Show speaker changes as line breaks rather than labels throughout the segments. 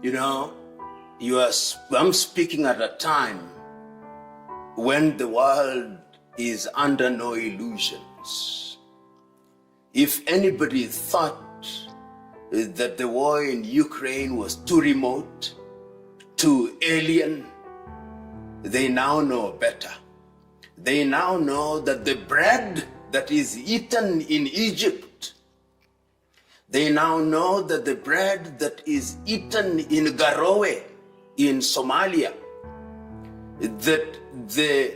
You know, I'm speaking at a time when the world is under no illusions. If anybody thought that the war in Ukraine was too remote, too alien, they now know better. They now know that the bread that is eaten in Egypt, they now know that the bread that is eaten in Garowe, in Somalia, that the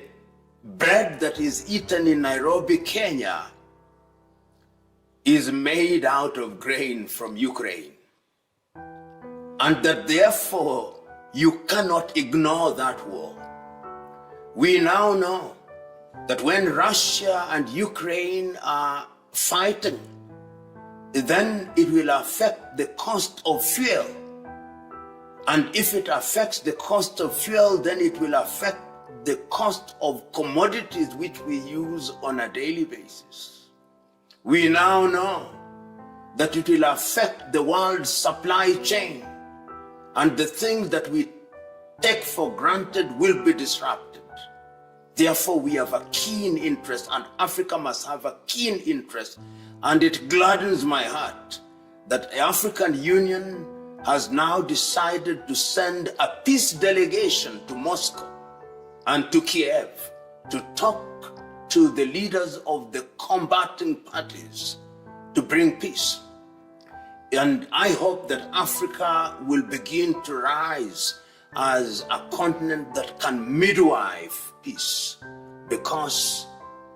bread that is eaten in Nairobi, Kenya, is made out of grain from Ukraine. And that therefore, you cannot ignore that war. We now know that when Russia and Ukraine are fighting, then it will affect the cost of fuel. And if it affects the cost of fuel, then it will affect the cost of commodities which we use on a daily basis. We now know that it will affect the world's supply chain, and the things that we take for granted will be disrupted. Therefore, we have a keen interest, and Africa must have a keen interest. And it gladdens my heart that the African Union has now decided to send a peace delegation to Moscow and to Kiev to talk to the leaders of the combating parties to bring peace. And I hope that Africa will begin to rise as a continent that can midwife peace, because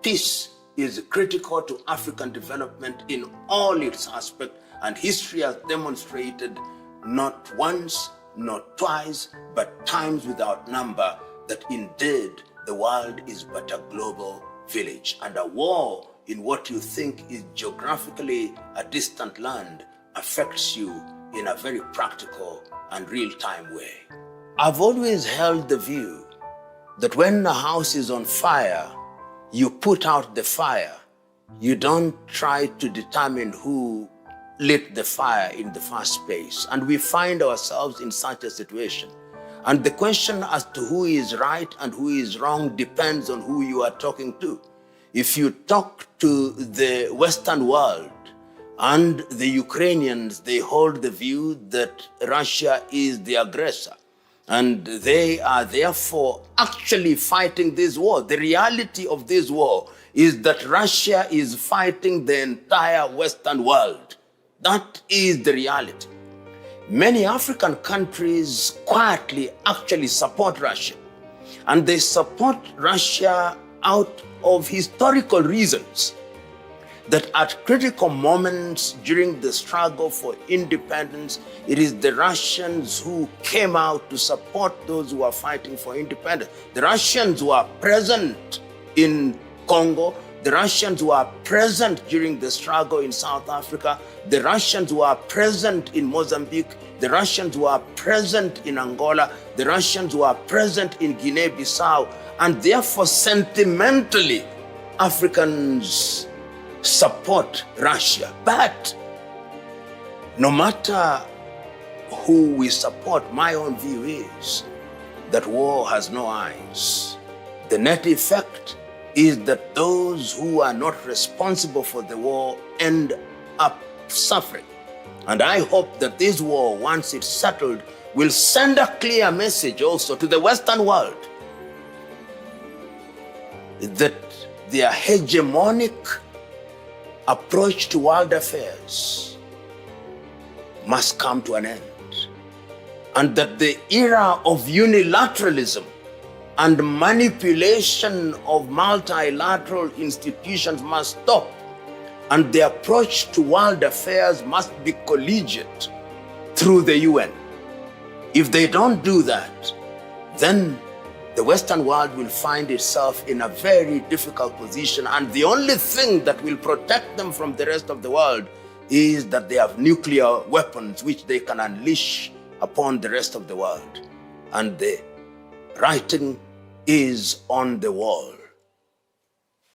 peace is critical to African development in all its aspects, and history has demonstrated not once, not twice, but times without number that indeed the world is but a global village, and a war in what you think is geographically a distant land affects you in a very practical and real-time way. I've always held the view that when a house is on fire, you put out the fire. You don't try to determine who lit the fire in the first place. And we find ourselves in such a situation. And the question as to who is right and who is wrong depends on who you are talking to. If you talk to the Western world and the Ukrainians, they hold the view that Russia is the aggressor. And they are therefore actually fighting this war. The reality of this war is that Russia is fighting the entire Western world. That is the reality. Many African countries quietly actually support Russia. And they support Russia out of historical reasons. That at critical moments during the struggle for independence, it is the Russians who came out to support those who are fighting for independence. The Russians who are present in Congo, the Russians who are present during the struggle in South Africa, the Russians who are present in Mozambique, the Russians who are present in Angola, the Russians who are present in Guinea-Bissau, and therefore sentimentally, Africans support Russia. But no matter who we support, my own view is that war has no eyes. The net effect is that those who are not responsible for the war end up suffering. And I hope that this war, once it's settled, will send a clear message also to the Western world that their hegemonic approach to world affairs must come to an end, and that the era of unilateralism and manipulation of multilateral institutions must stop, and the approach to world affairs must be collegiate through the UN. If they don't do that, then the Western world will find itself in a very difficult position, and the only thing that will protect them from the rest of the world is that they have nuclear weapons which they can unleash upon the rest of the world. And the writing is on the wall.